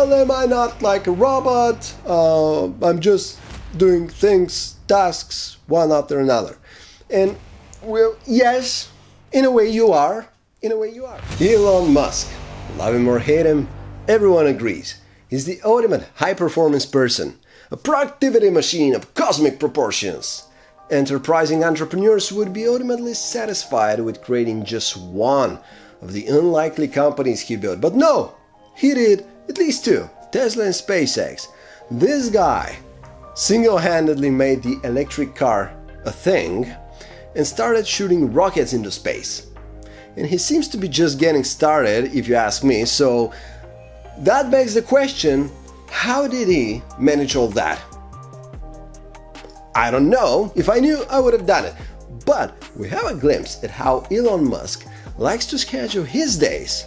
Well, am I not like a robot? I'm just doing things, tasks, one after another. And, well, yes, in a way you are. In a way you are. Elon Musk, love him or hate him, everyone agrees. He's the ultimate high-performance person, a productivity machine of cosmic proportions. Enterprising entrepreneurs would be ultimately satisfied with creating just one of the unlikely companies he built. But no, he did at least two, Tesla and SpaceX. This guy single-handedly made the electric car a thing and started shooting rockets into space. And he seems to be just getting started, if you ask me, so that begs the question, how did he manage all that? I don't know. If I knew, I would have done it. But we have a glimpse at how Elon Musk likes to schedule his days.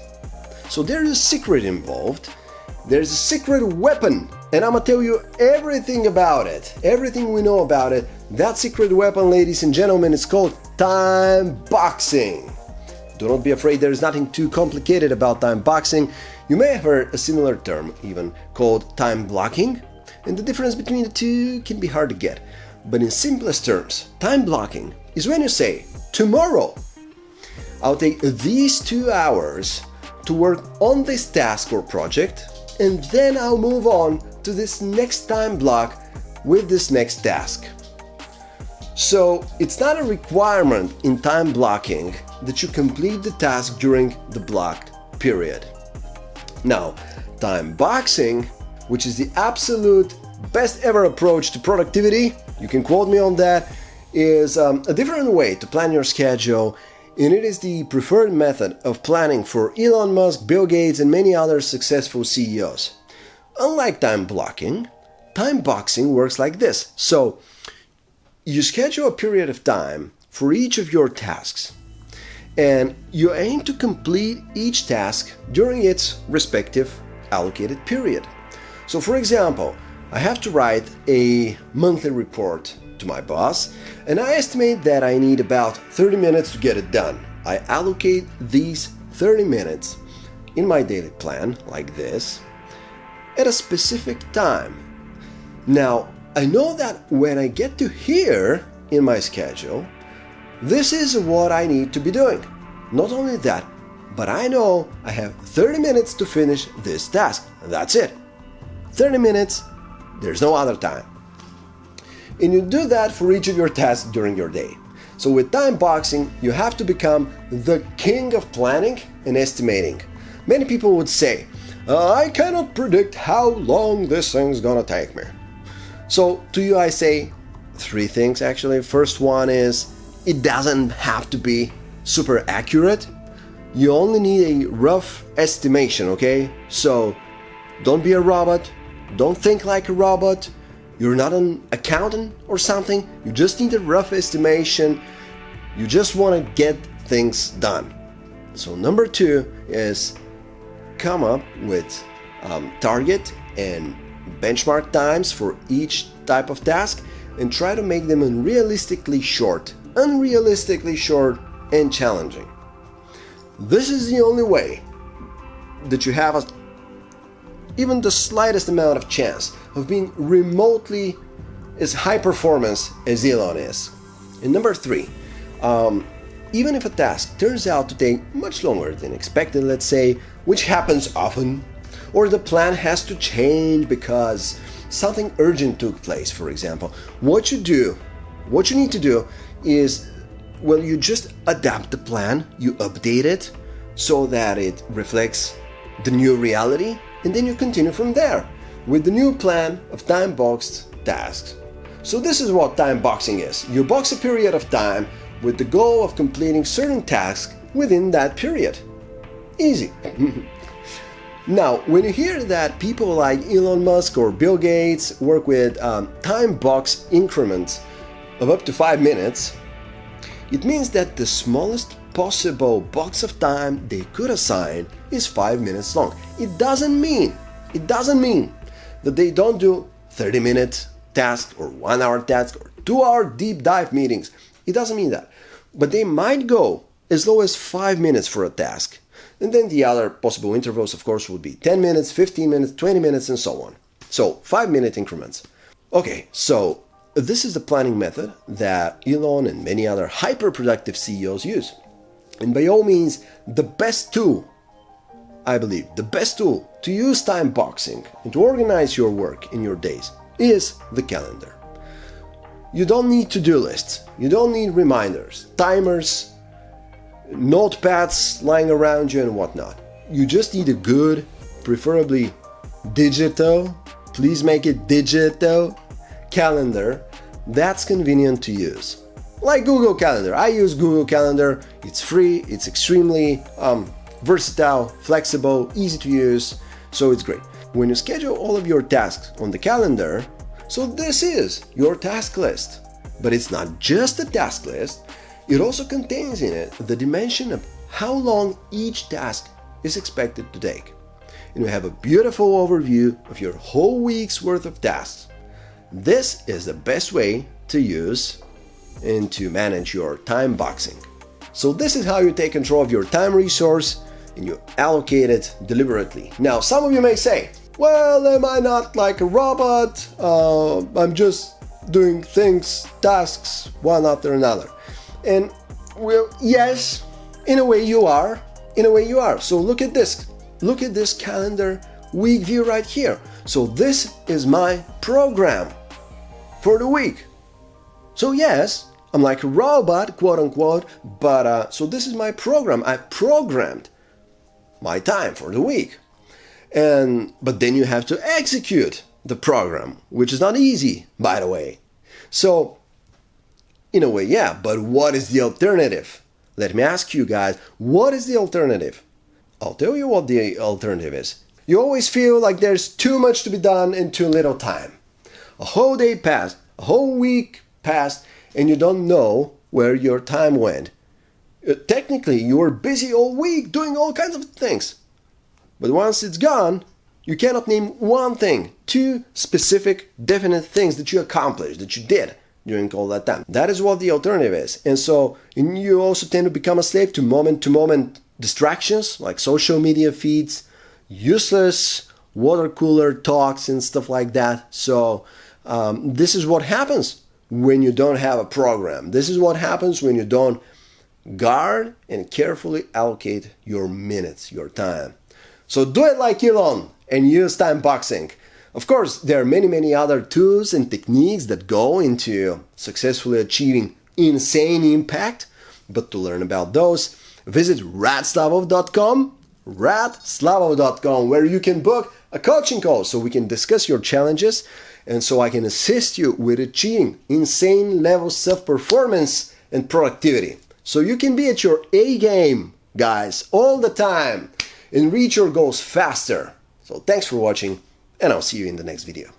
So there's a secret involved. There's a secret weapon. And I'm gonna tell you everything about it. Everything we know about it. That secret weapon, ladies and gentlemen, is called time boxing. Do not be afraid, there is nothing too complicated about time boxing. You may have heard a similar term even called time blocking. And the difference between the two can be hard to get. But in simplest terms, time blocking is when you say, tomorrow, I'll take these 2 hours to work on this task or project, and then I'll move on to this next time block with this next task. So it's not a requirement in time blocking that you complete the task during the blocked period. Now, time boxing, which is the absolute best ever approach to productivity, you can quote me on that, is a different way to plan your schedule, and it is the preferred method of planning for Elon Musk, Bill Gates, and many other successful CEOs. Unlike time blocking, time boxing works like this. So, you schedule a period of time for each of your tasks, and you aim to complete each task during its respective allocated period. So, for example, I have to write a monthly report to my boss, and I estimate that I need about 30 minutes to get it done. I allocate these 30 minutes in my daily plan, like this, at a specific time. Now, I know that when I get to here in my schedule, this is what I need to be doing. Not only that, but I know I have 30 minutes to finish this task. That's it. 30 minutes. There's no other time. And you do that for each of your tasks during your day. So with time boxing, you have to become the king of planning and estimating. Many people would say, I cannot predict how long this thing's gonna take me. So to you I say 3 things actually. First one is, it doesn't have to be super accurate. You only need a rough estimation, okay? So don't be a robot. Don't think like a robot. You're not an accountant or something. You just need a rough estimation. You just want to get things done. So number 2 is come up with target and benchmark times for each type of task and try to make them unrealistically short and challenging. This is the only way that you have even the slightest amount of chance of being remotely as high performance as Elon is. And number 3, even if a task turns out to take much longer than expected, let's say, which happens often, or the plan has to change because something urgent took place, for example, what you need to do is, well, you just adapt the plan, you update it so that it reflects the new reality, and then you continue from there with the new plan of time-boxed tasks. So this is what time boxing is. You box a period of time with the goal of completing certain tasks within that period. Easy. Now, when you hear that people like Elon Musk or Bill Gates work with time box increments of up to 5 minutes, it means that the smallest possible box of time they could assign is 5 minutes long. It doesn't mean that they don't do 30-minute tasks or 1-hour tasks or 2-hour deep dive meetings. It doesn't mean that. But they might go as low as 5 minutes for a task. And then the other possible intervals, of course, would be 10 minutes, 15 minutes, 20 minutes, and so on. So 5-minute increments. Okay, so this is the planning method that Elon and many other hyper-productive CEOs use. And by all means, the best tool, I believe, the best tool to use time boxing and to organize your work in your days is the calendar. You don't need to-do lists, you don't need reminders, timers, notepads lying around you and whatnot. You just need a good, preferably digital, please make it digital, calendar that's convenient to use. Like Google Calendar. I use Google Calendar. It's free, it's extremely versatile, flexible, easy to use, so it's great. When you schedule all of your tasks on the calendar, so this is your task list. But it's not just a task list, it also contains in it the dimension of how long each task is expected to take. And you have a beautiful overview of your whole week's worth of tasks. This is the best way to use and to manage your time boxing. So this is how you take control of your time resource and you allocate it deliberately. Now, some of you may say, well, am I not like a robot? I'm just doing things, tasks, one after another. And well, yes, in a way you are. In a way you are. So look at this. Look at this calendar week view right here. So this is my program for the week. So yes, I'm like a robot, quote unquote, but so this is my program. I've programmed my time for the week. But then you have to execute the program, which is not easy, by the way. So in a way, yeah, but what is the alternative? Let me ask you guys, what is the alternative? I'll tell you what the alternative is. You always feel like there's too much to be done in too little time. A whole day passed, a whole week passed, and you don't know where your time went. Technically, you were busy all week doing all kinds of things. But once it's gone, you cannot name one thing, two specific, definite things that you accomplished, that you did during all that time. That is what the alternative is. And so you also tend to become a slave to moment distractions like social media feeds, useless water cooler talks and stuff like that. So this is what happens when you don't have a program. This is what happens when you don't guard and carefully allocate your minutes, your time. So do it like Elon and use time boxing. Of course, there are many other tools and techniques that go into successfully achieving insane impact. But to learn about those, visit radslavov.com, where you can book a coaching call so we can discuss your challenges and so I can assist you with achieving insane levels of performance and productivity. So you can be at your A game, guys, all the time and reach your goals faster. So thanks for watching, and I'll see you in the next video.